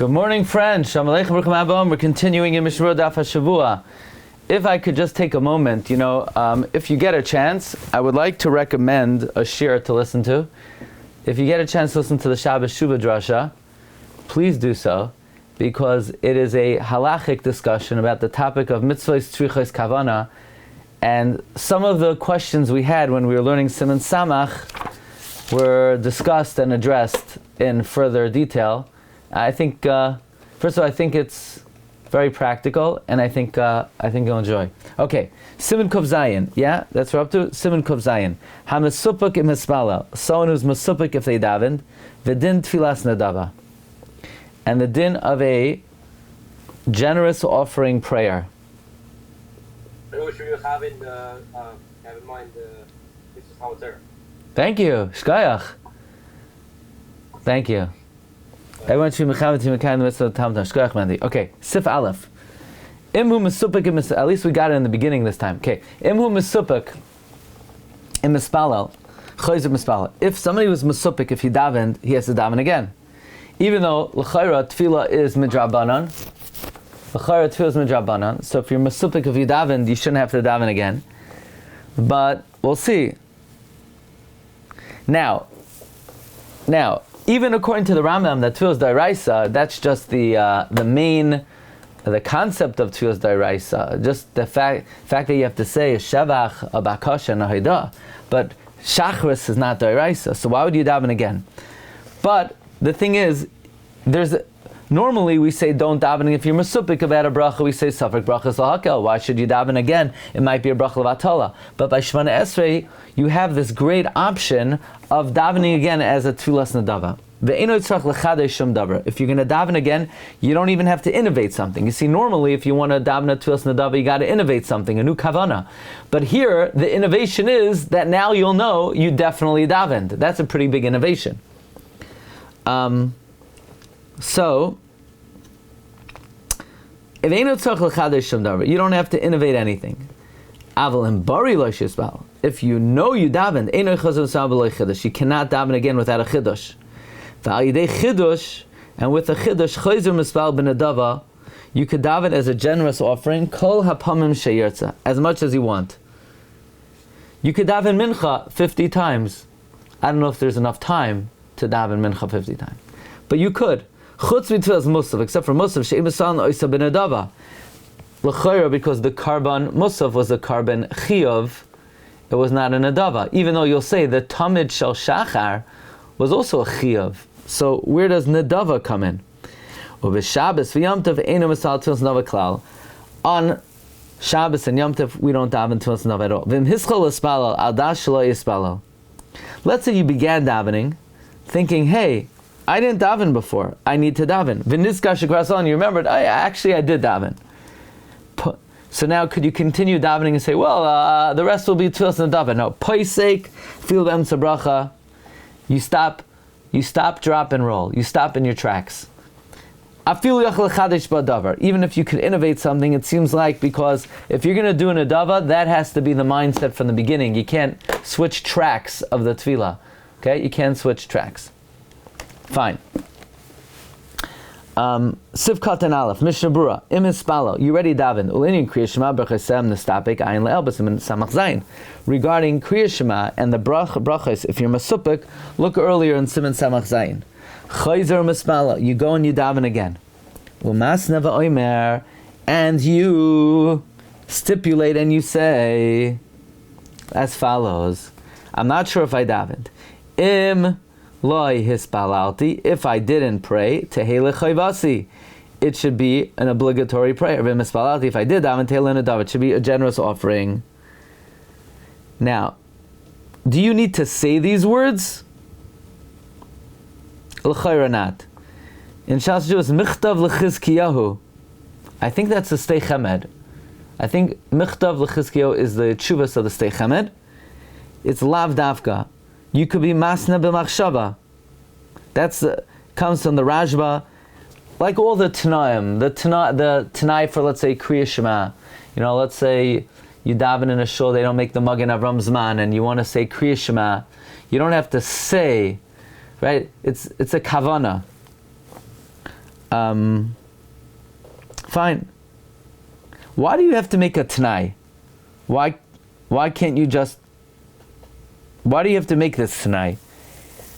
Good morning, friends. Shalom Aleichem, Baruch Haba. We're continuing in Mishna Daf Hashavua. If I could just take a moment, if you get a chance, I would like to recommend a shiur to listen to. If you get a chance to listen to the Shabbos Shuvah Drasha, please do so, because it is a halachic discussion about the topic of mitzvahs tzrichos kavana, and some of the questions we had when we were learning Siman Samach were discussed and addressed in further detail. I think, first of all, I think it's very practical, and I think you'll enjoy. Okay, Siman Kov Zayin, yeah, that's what we're up to. Siman Kov Zayin. HaMesupik im Hispala, someone who's mesupik if they davened, v'din tfilas nadava, and the din of a generous offering prayer. We should have in mind this is how it's there. Thank you, Shkayach. Thank you. Everyone should be mechavet in the midst of the Talmud. Shkayach Mandi. Okay, Sif Aleph. Imhu mesupik, at least we got it in the beginning this time. Okay, Imhu mesupik im mispalel, choyzer mispalel. If somebody was mesupik, if he davened, he has to daven again. Even though l'chayra tefillah is midrabanan, so if you're mesupik, if you davened, you shouldn't have to daven again. But we'll see. Now, even according to the Rambam, that tefillah is d'oraisa, that's just the concept of tefillah is d'oraisa. Just the fact that you have to say a shevach, a bakasha, and a haidah. But shachris is not d'oraisa, so why would you daven again? But the thing is, normally we say don't daven if you're mesupik about a bracha. We say safek brachas lahakel. Why should you daven again? It might be a bracha levatala. But by Shemana Esrei, you have this great option of davening again as a tfilas nadava. If you're going to daven again, you don't even have to innovate something. You see, normally if you want to daven a tfilas nadava, you got to innovate something, a new kavana. But here, the innovation is that now you'll know you definitely davened. That's a pretty big innovation. So, if you don't have to innovate anything. If you know you davened, you cannot daven again without a chidush. And with a chidush, you could daven as a generous offering, kol hapamim sheyirtza, as much as you want. You could daven mincha 50 times. I don't know if there's enough time to daven mincha 50 times, but you could. Chutz mitzvahs musav, except for musav she'im esan oisa benadava. L'chayra, because the carbon musav was a carbon chiyov, it was not an adava. Even though you'll say the tamid shel shachar was also a chiyov. So where does nadava come in? Ubeshabbos v'yom tov eino misal tfilas nava klal. On Shabbos and Yom Tov we don't daven tfilas nava at all. V'im hischol espalal al das shelo yespalal. Let's say you began davening, thinking, hey, I didn't daven before. I need to daven. V'nizkar shekrason, you remembered, I did daven. So now could you continue davening and say, well, the rest will be tfilas nadaven? No. Poisek, fil b'emtza bracha. You stop, drop, and roll. You stop in your tracks. Even if you could innovate something, it seems like, because if you're going to do an adava, that has to be the mindset from the beginning. You can't switch tracks of the tefillah. Okay? You can't switch tracks. Fine. Sivkat and Aleph, Mishna Berura, Im Hispalo, you ready daven, Ulinin Kriya Shema, Berchesem, Nestapik, Ayin Le'elbasim, and Samach Zayin. Regarding Kriya Shema and the brachas, if you're Masupik, look earlier in Siman Samach Zayin. Chayzer Mispalo, you go and you daven again. Umas Neva Oimer, and you stipulate and you say as follows. I'm not sure if I davened. Im Loi hispalalti, if I didn't pray, tehele chayvasi, it should be an obligatory prayer. V'mispalalti, if I did daven tehele nadav, it should be a generous offering. Now, do you need to say these words? L'chayra not. In Shas Jews, michtav l'chizkiyahu. I think that's the Stei Chemed. I think michtav l'chizkiyahu is the tshuvas of the Stei Chemed. It's lav davka. You could be masna b'machshava. That's comes from the Rajba, like all the Tanaim, the Tanai for, let's say, Kriya Shema. Let's say you daven in a shul, they don't make the Magen Avram Zman, and you want to say Kriya Shema. You don't have to say, right? It's a kavana. Fine. Why do you have to make a Tanai? Why can't you just... Why do you have to make this Tanai?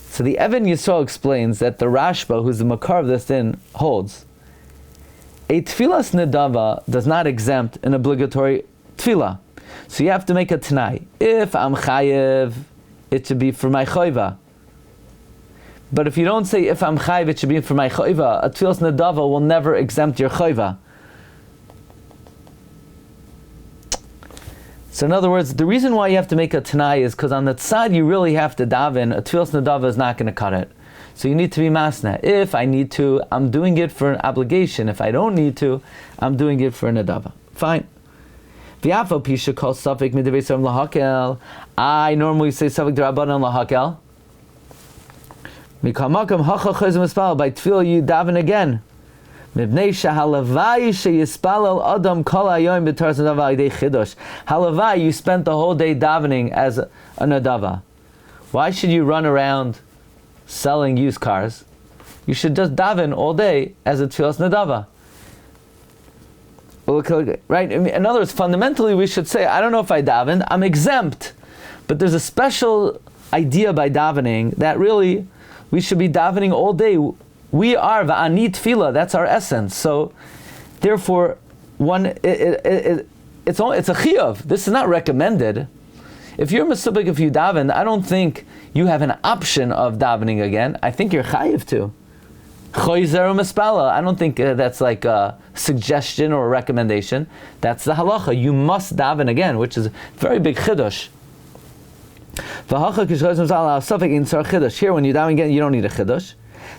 So the Even Yisrael explains that the Rashba, who's the Makar of this din, holds a Tfilas Nedava does not exempt an obligatory Tfilah. So you have to make a Tanai. If I'm Chayev, it should be for my Choiva. But if you don't say if I'm Chayev, it should be for my Choiva, a Tfilas Nedava will never exempt your Choiva. So in other words, the reason why you have to make a Tanai is because on the tzad you really have to daven. A Tfilas Nedava is not going to cut it. So you need to be masna. If I need to, I'm doing it for an obligation. If I don't need to, I'm doing it for a Nedava. Fine. V'yafo pisha calls suffik midivei sam lahakel. I normally say suffik d'Rabbanan lahakel. Mikamakam hacha chayz mispal. By tefillah you daven again. Mibnei shahalavai sheyispalel adam kol hayoim b'taras nedava idei chidush. Halavai, you spent the whole day davening as a nedava. Why should you run around selling used cars? You should just daven all day as a tefillas nedava. Right? In other words, fundamentally we should say, I don't know if I davened, I'm exempt. But there's a special idea by davening that really we should be davening all day. We are va'ani tefillah, that's our essence. So therefore, it's a chiyuv. This is not recommended. If you're mesubik, if you daven, I don't think you have an option of davening again. I think you're chayiv to. Choyzer u'mispala. I don't think that's like a suggestion or a recommendation. That's the halacha. You must daven again, which is a very big chidush. Here, when you daven again, you don't need a chidush.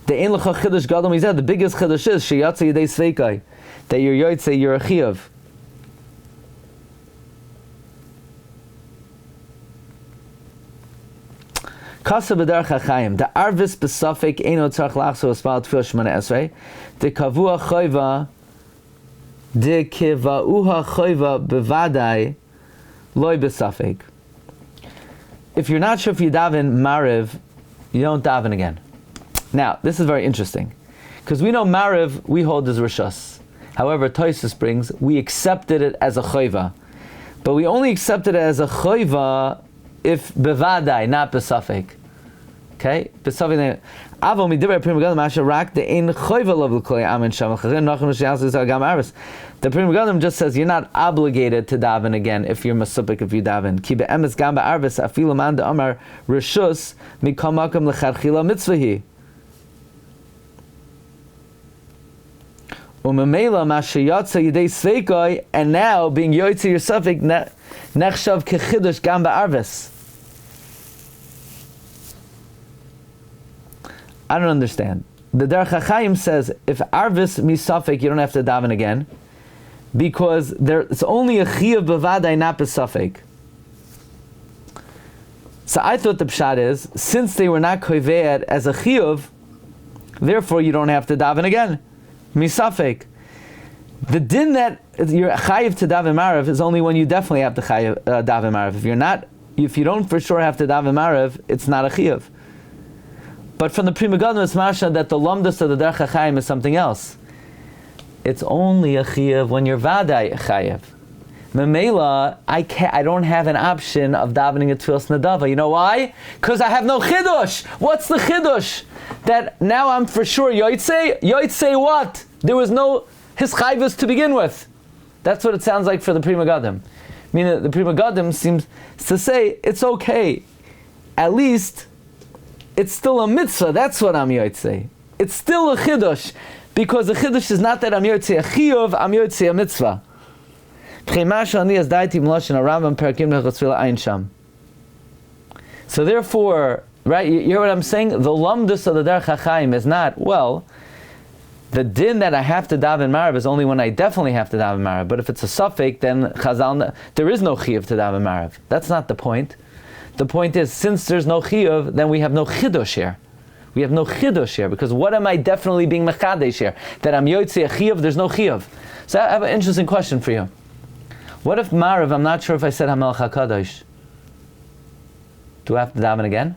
The biggest chidush is sheyatsa yedei sveikai, that you're yotzei, you're a chiyuv. Kasa b'derech hachayim. The arvis b'safek eino tzarich lachso espal tefillah shmona esrei. The kavua choiva, the kivauha choiva bevadai loy b'safek. If you're not sure if you daven mariv, you don't daven again. Now, this is very interesting, because we know mariv we hold as rishus. However, Tosfos brings we accepted it as a choiva, but we only accepted it as a choiva if bevadai, not besafek. Okay? Besafek. Avo midivrei Pri Megadim masher rak de ein choiva lo v'kol amen sham chazin nachem sheyas gam aris. The Pri Megadim just says you're not obligated to daven again if you're masupik if you daven. Ki be'emes gam ba'arvis afilu man de amar rishus mikol makom lecharchila mitzvahi. Umemela mashayatza yidei sveikai, and now being yoytze your suffik nechshav kechidush gam ba'arvis. I don't understand. The Derech HaChaim says if arvis misafik you don't have to daven again, because it's only a chiyuv bevadai, not besafik. So I thought the pshat is, since they were not koived as a chiyuv, therefore you don't have to daven again. Misafik. The din that you're chayiv to daven marav is only when you definitely have to chayiv daven marav. If you don't for sure have to daven marav, it's not a chiyuv. But from the Pri Megadim it's mashna that the lamdas of the Derech HaChaim is something else. It's only a chiyuv when you're vadai chayiv. Memela, I don't have an option of davening a tefillas nedava. You know why? Because I have no chidush. What's the chidush? That now I'm for sure yotzei. Yotzei what? There was no his chayvus to begin with. That's what it sounds like for the Pri Megadim. Meaning the Pri Megadim seems to say it's okay. At least it's still a mitzvah. That's what I'm yotzei. It's still a chidush, because the chidush is not that I'm yotzei a chiyuv. I'm yotzei a mitzvah. So therefore, right, you hear what I'm saying? The lamdus of the Derech HaChaim is not, well, the din that I have to daven marav is only when I definitely have to daven marav. But if it's a suffix, then Chazal, there is no chiyuv to daven marav. That's not the point. The point is, since there's no chiyuv, then we have no chidush here. We have no chidush here, because what am I definitely being mechadesh here? That I'm yotzei a chiyuv, there's no chiyuv. So I have an interesting question for you. What if Marav, I'm not sure if I said HaMelech HaKadosh. Do I have to daven again?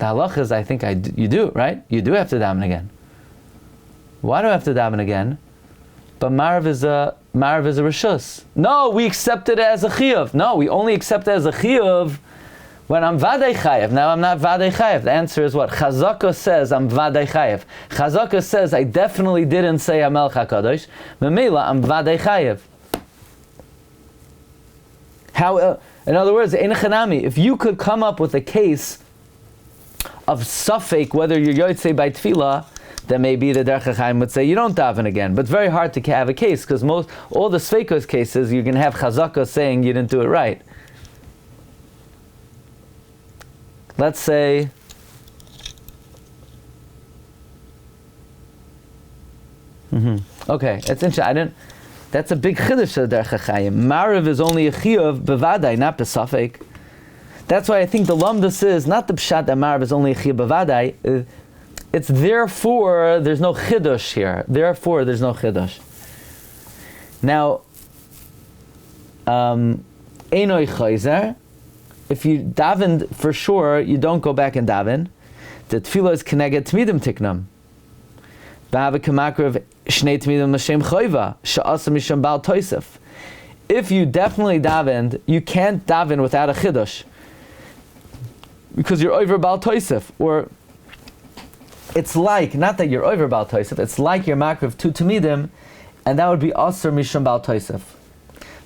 The halach is, I think you do, right? You do have to daven again. Why do I have to daven again? But Marav is a reshus. No, we accept it as a chiyuv. No, we only accept it as a chiyuv when I'm vadei chayev. Now I'm not vadei chayev. The answer is what? Chazaka says I'm vadei chayev. Chazaka says I definitely didn't say Hamelech HaKadosh. Memela, I'm vadei chayev. How? In other words, ein chanami. If you could come up with a case of safek whether you're yotzei by tefillah, then maybe the Derech HaChaim would say you don't daven again. But it's very hard to have a case because all the Sveikos cases you can have Chazaka saying you didn't do it right. Let's say okay, it's interesting. That's a big chiddush of the Derech HaChaim. Marav is only a chiyuv bevadai, not besafek. That's why I think the Lamdas is not the pshat that Marav is only a chiyuv bevadai. It's therefore there's no chiddush here. Therefore there's no chiddush. Now, einoi chayzer. If you davened for sure, you don't go back and daven. The tefillah is keneged tmidim tiknam. B'hava k'makrav shnei tmidim l'shem choiva she'asa misham bal toisef. If you definitely davened, you can't daven without a chiddush because you're over bal toisef. Or it's like, not that you're over Baal Tosef, it's like you're makrav two Tamidim, and that would be Asr Misham Baal Tosef.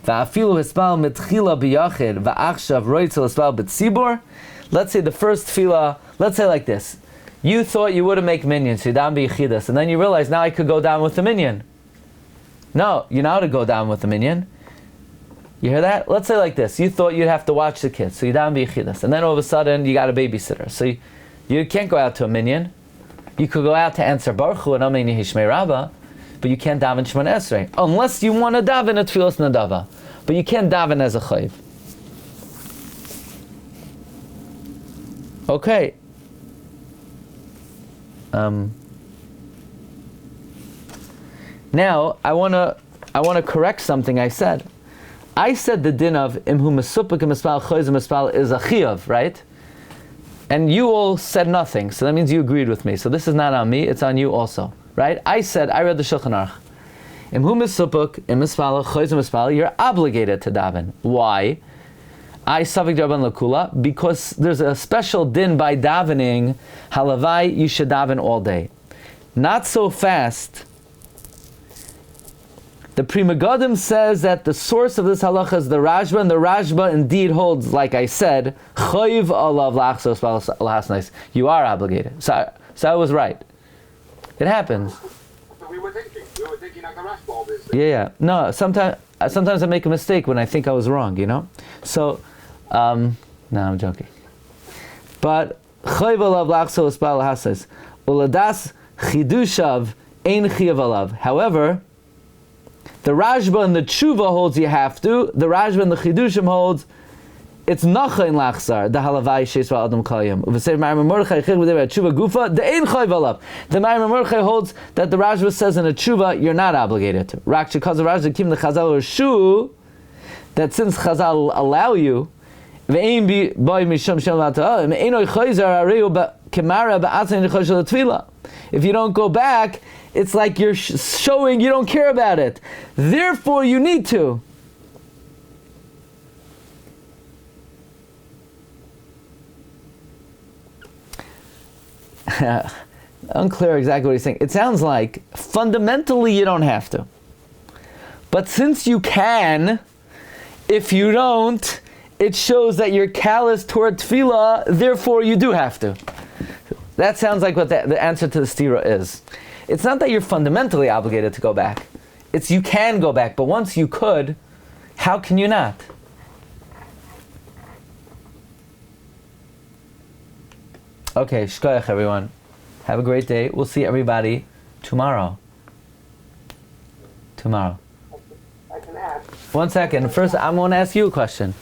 Va'afilu hispal mitchila biyachid, va'achshav roitzel hispal b'tzibor. Let's say the first tefillah, let's say like this. You thought you wouldn't make minions, so you down b'yichidas, and then you realize now I could go down with the minion. No, you know how to go down with the minion. You hear that? Let's say like this. You thought you'd have to watch the kids, so you down b'yichidas, and then all of a sudden you got a babysitter, so you can't go out to a minion. You could go out to answer Baruch Hu and Amen Yehishmei Rabbah, but you can't daven Shemona Esrei unless you want to daven a Tfilas Nadava. But you can't daven as a chayiv. Okay. Now I want to correct something I said. I said the din of imhu mesupik mispal choyz mispal is a chiyuv, right? And you all said nothing, so that means you agreed with me. So this is not on me, it's on you also, right? I read the Shulchan Aruch. Imhu misupuk, imispala, choyz mispala, you're obligated to daven. Why? I savik darban lakula, because there's a special din by davening, halavai, you should daven all day. Not so fast. The Pri Megadim says that the source of this halacha is the Rashba, and the Rashba indeed holds, like I said, chayiv alav lachsos lahasnais. You are obligated. So I was right. It happens. We were thinking like the Rashba, obviously. Yeah. No, sometimes I make a mistake when I think I was wrong, you know? So, no, I'm joking. But chayiv alav lachsos lahasnais. Uladas chidushav ein chayiv alav. However, the Rashba and the Tshuva holds you have to. The Rashba and the Chidushim holds it's nachain lachzar. The halavai sheisva adam kayim. Uvasei Ma'amar Mordechai chig v'dei Tshuva gufa. The ein chayv alav. The Ma'amar Mordechai holds that the Rashba says in a Tshuva you're not obligated to. Rak shekaz the Rashba kim the Chazal or Shu that since Chazal allow you ve'ein bi boy misham shem lata'ah ve'ein chayzar areu kemara ba'atzin nechashel tefillah. If you don't go back, it's like you're showing you don't care about it. Therefore, you need to. Unclear exactly what he's saying. It sounds like fundamentally you don't have to. But since you can, if you don't, it shows that you're callous toward tefillah, therefore you do have to. That sounds like what the answer to the stira is. It's not that you're fundamentally obligated to go back. It's you can go back, but once you could, how can you not? Okay, shkoyach everyone. Have a great day. We'll see everybody tomorrow. I can ask. 1 second. First, I'm going to ask you a question.